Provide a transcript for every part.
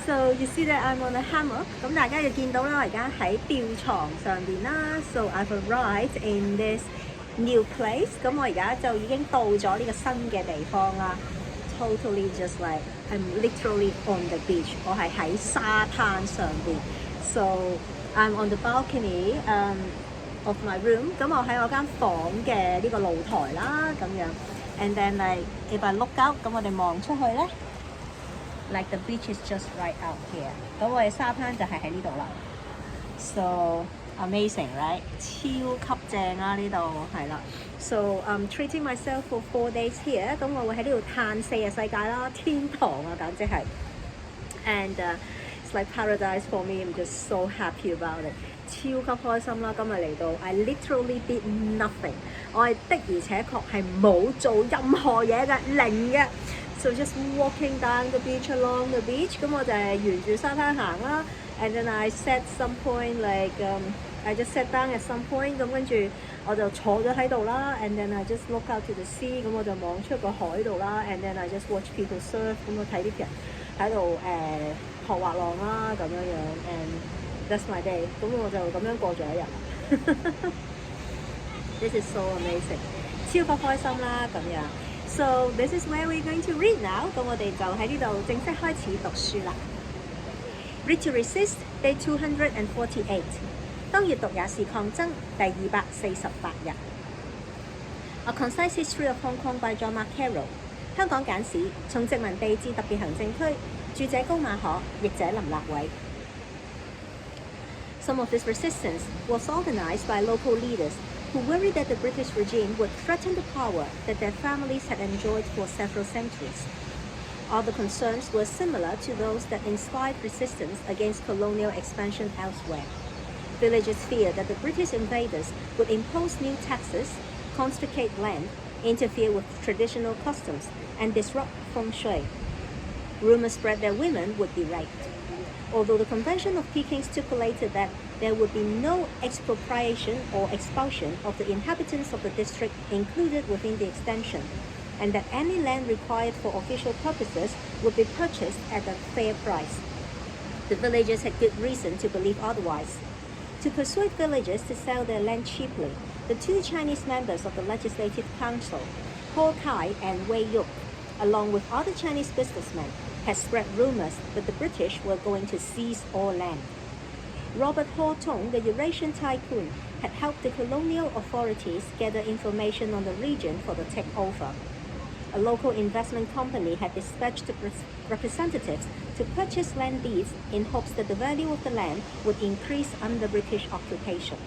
So you see that I'm on a hammock. 咁大家就見到啦，我而家喺吊床上邊啦。So I've arrived in this new place. 咁我而家就已經到咗呢個新嘅地方啦。Totally just like I'm literally on the beach. 我係喺沙灘上邊。So I'm on the balcony of my room. 咁我喺我間房嘅呢個露台啦，咁樣。And then like if I look out，咁我哋望出去咧。Like the beach is just right out here. 咁我哋沙灘就係喺呢度啦。So amazing, right? 超級正啊！呢度係啦。So I'm treating myself for 4 days here. 咁我會喺呢度嘆4日世界啦，天堂啊，簡直係。And it's like paradise for me. I'm just so happy about it. 超級開心啦！今日嚟到 I literally did nothing. 我係的而且確係冇做任何嘢嘅，零嘅。So just walking down the beach along the beach， 咁我就係沿住沙灘行啦。And then I set some point like I just sat down at some point， 咁跟住我就坐咗喺度啦。And then I just look out to the sea， 咁我就望出個海度啦。And then I just watch people surf， 咁我睇啲人喺度學滑浪啦咁樣樣。And that's my day， 咁我就咁樣過咗一日。This is so amazing， 超級開心啦咁樣。So this is where we're going to read now。咁我哋就喺呢度正式開始讀書啦。Read to Resist Day 248。當閱讀也是抗爭第248日。A Concise History of Hong Kong by John Mark Carroll。香港簡史從殖民地至特別行政區，著者高馬可，譯者林立偉。Some of this resistance was organized by local leaders who worried that the British regime would threaten the power that their families had enjoyed for several centuries. Other concerns were similar to those that inspired resistance against colonial expansion elsewhere. Villagers feared that the British invaders would impose new taxes, confiscate land, interfere with traditional customs, and disrupt feng shui. Rumors spread that women would be raped. Although the Convention of Peking stipulated that there would be no expropriation or expulsion of the inhabitants of the district included within the extension, and that any land required for official purposes would be purchased at a fair price. The villagers had good reason to believe otherwise. To persuade villagers to sell their land cheaply, the 2 Chinese members of the Legislative Council, Ho Kai and Wei Yuk, along with other Chinese businessmen, had spread rumors that the British were going to seize all land. Robert Ho Tong, the Eurasian tycoon, had helped the colonial authorities gather information on the region for the takeover. A local investment company had dispatched representatives to purchase land deeds in hopes that the value of the land would increase under British occupation.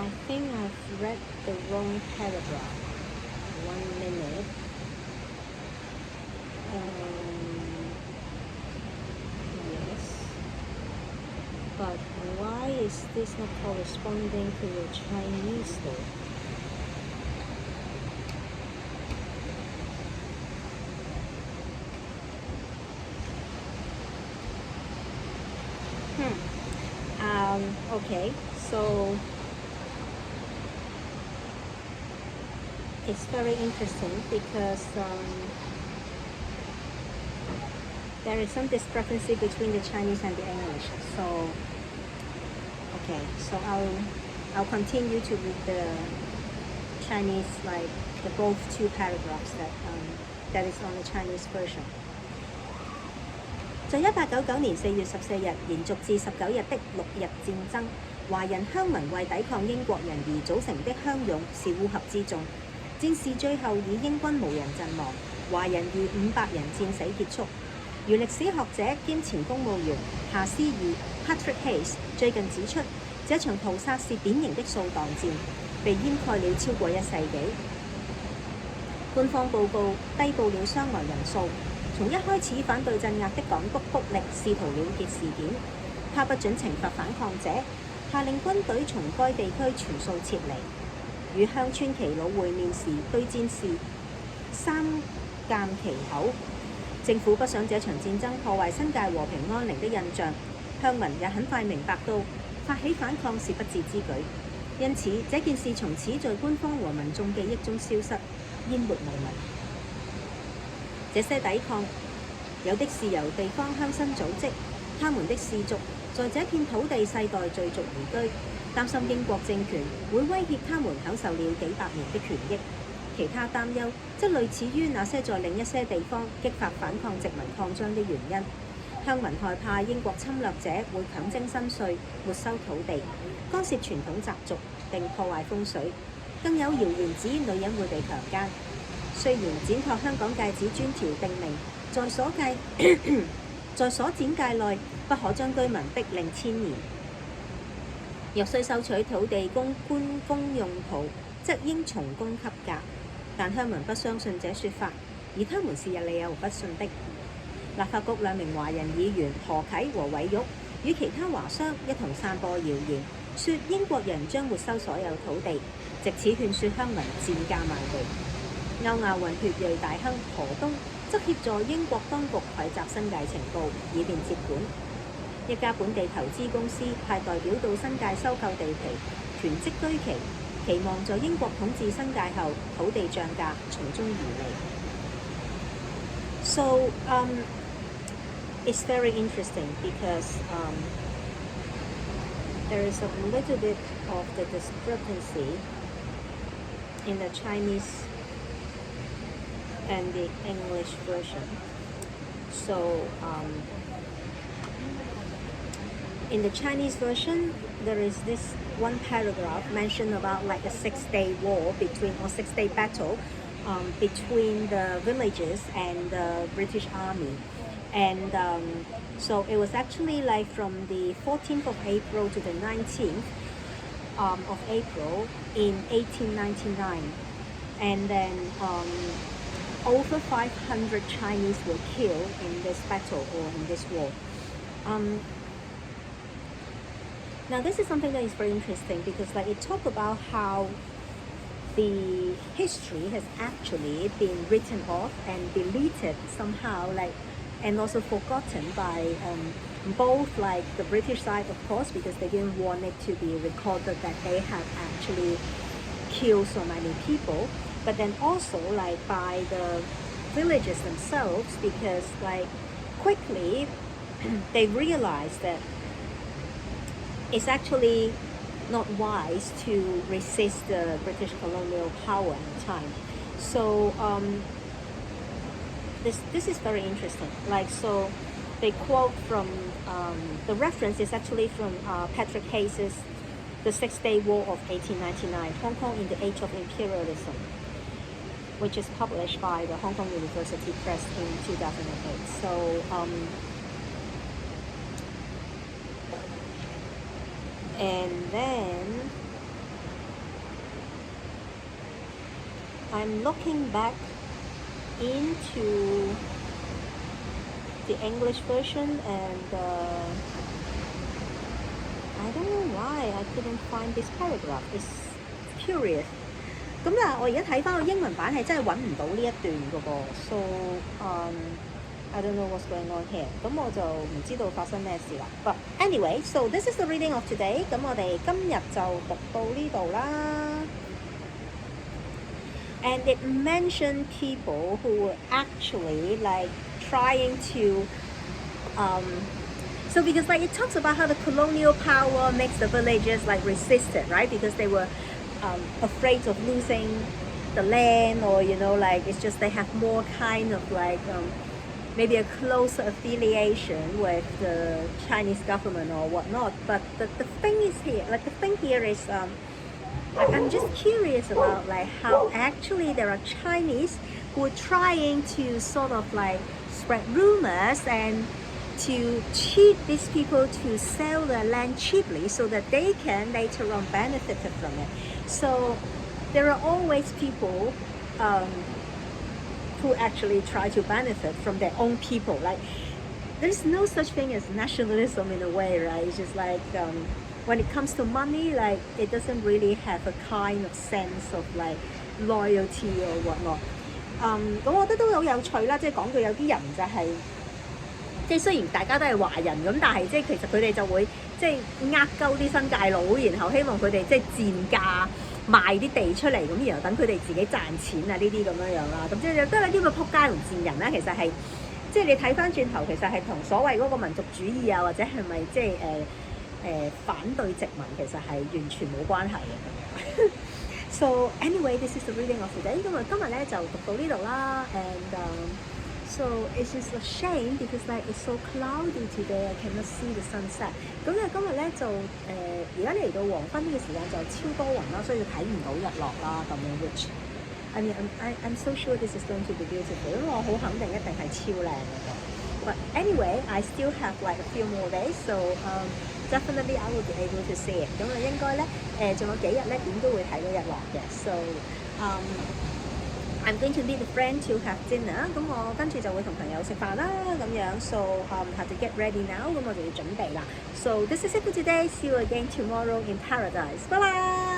I think I've read the wrong paragraph. 1 minute. Yes. But why is this not corresponding to the Chinese though? Okay, so it's very interesting because there is some discrepancy between the Chinese and the English. So, okay, so I'll continue to read the Chinese, like the both 2 paragraphs that is on the Chinese version. 在1899年4月14日，連續至19日的6日戰爭，華人鄉民為抵抗英國人而組成的鄉勇是烏合之眾。戰事最後以英軍無人陣亡，華人逾500人戰死結束。如歷史學者兼前公務員夏思義 Patrick Hayes 最近指出，這場屠殺是典型的掃蕩戰。被掩蓋了超過1世紀。官方報告低報了傷亡人數，從一開始反對鎮壓的港督卜力試圖了結事件，他不准懲罰反抗者，下令軍隊從該地區全數撤離。與鄉村耆老會面時，對戰士三緘其口。政府不想這場戰爭破壞新界和平安寧的印象，鄉民也很快明白到發起反抗是不智之舉，因此這件事從此在官方和民眾記憶中消失，淹沒無聞。這些抵抗有的是由地方鄉紳組織，他們的氏族在這片土地世代聚族而居，擔心英國政權會威脅他們享受了幾百年的權益。其他擔憂則類似於那些在另一些地方激發反抗殖民擴張的原因。鄉民害怕英國侵略者會強徵新稅、沒收土地、干涉傳統習俗並破壞風水，更有謠言指女人會被強姦。雖然展拓香港界址專條定明，在所展界內不可將居民逼令遷移，若需收取土地供官公用途，則應從公給價。但鄉民不相信這說法，而他們是有理由不信的。立法局2名華人議員何啟和韋玉與其他華商一同散播謠言，說英國人將沒收所有土地，藉此勸說鄉民賤價賣地。歐亞混血裔大亨何東則協助英國當局匯集新界情報，以便接管。一家本地投資公司派代表到新界收購地皮，囤積居奇，期望在英國統治新界後，土地漲價，從中漁利。So it's very interesting because there is a little bit of the discrepancy in the Chinese and the English version. So in the Chinese version, there is this one paragraph mentioned about like a 6-day war or 6-day battle between the villagers and the British Army. And so it was actually like from the 14th of April to the 19th of April in 1899. And then over 500 Chinese were killed in this battle or in this war. Now this is something that is very interesting because like it talks about how the history has actually been written off and deleted somehow, like, and also forgotten by both like the British side, of course, because they didn't want it to be recorded that they had actually killed so many people, but then also like by the villagers themselves, because like quickly they realized that it's actually not wise to resist the British colonial power at the time. So this is very interesting. Like, so they quote from the reference is actually from Patrick Hayes's The 6-Day War of 1899, Hong Kong in the Age of Imperialism, which is published by the Hong Kong University Press in 2008. So and then I'm looking back into the English version, and I don't know why I couldn't find this paragraph. It's curious. 咁啦，我而家睇翻個英文版係真係揾唔到呢一段嘅噃。So I don't know what's going on here. 咁我就唔知道發生咩事啦。But anyway, so this is the reading of today. 咁我哋今日就讀到呢度啦。And it mentioned people who were actually like trying to so because like it talks about how the colonial power makes the villagers like resist it, right? Because they were afraid of losing the land, or you know, like it's just they have more kind of like maybe a closer affiliation with the Chinese government or whatnot. But the thing is here, like the thing here is like I'm just curious about like how actually there are Chinese who are trying to sort of like spread rumors and to cheat these people to sell their land cheaply so that they can later on benefit from it. So there are always people who actually try to benefit from their own people. Like there's no such thing as nationalism in a way, right? It's just like when it comes to money, like it doesn't really have a kind of sense of like loyalty or whatnot. 咁我覺得都好有趣啦，即係講到有啲人就係、即係雖然大家都係華人咁，但係即係其實佢哋就會即係鳩啲新界佬，然後希望佢哋即係賤價賣啲地出嚟，咁然後等佢哋自己賺錢啊呢啲咁樣樣啦。咁即係都係啲咁嘅仆街同賤人啦，其實係即係你睇翻轉頭，其實係同所謂嗰個民族主義啊，或者係咪即係反對殖民，其實係完全冇關係嘅。So anyway, this is the reading of today. 咁啊今日咧就讀到呢度啦 ，and so it's just a shame because like it's so cloudy today. I cannot see the sunset. 咁咧今日咧就而家嚟到黃昏呢個時間就超多雲啦，所以就睇唔到日落啦咁樣。Which I mean I'm so sure this is going to be beautiful. 因為我好肯定一定係超靚嘅。But anyway, I still have like a few more days, so definitely I will be able to see it. 咁啊應該咧仲有幾日咧點都會睇到日落嘅。So I'm going to meet a friend to have dinner. 咁我跟住就會同朋友食飯啦咁樣。So have to get ready now. 咁我就要準備啦。So this is it for today. See you again tomorrow in paradise. Bye bye.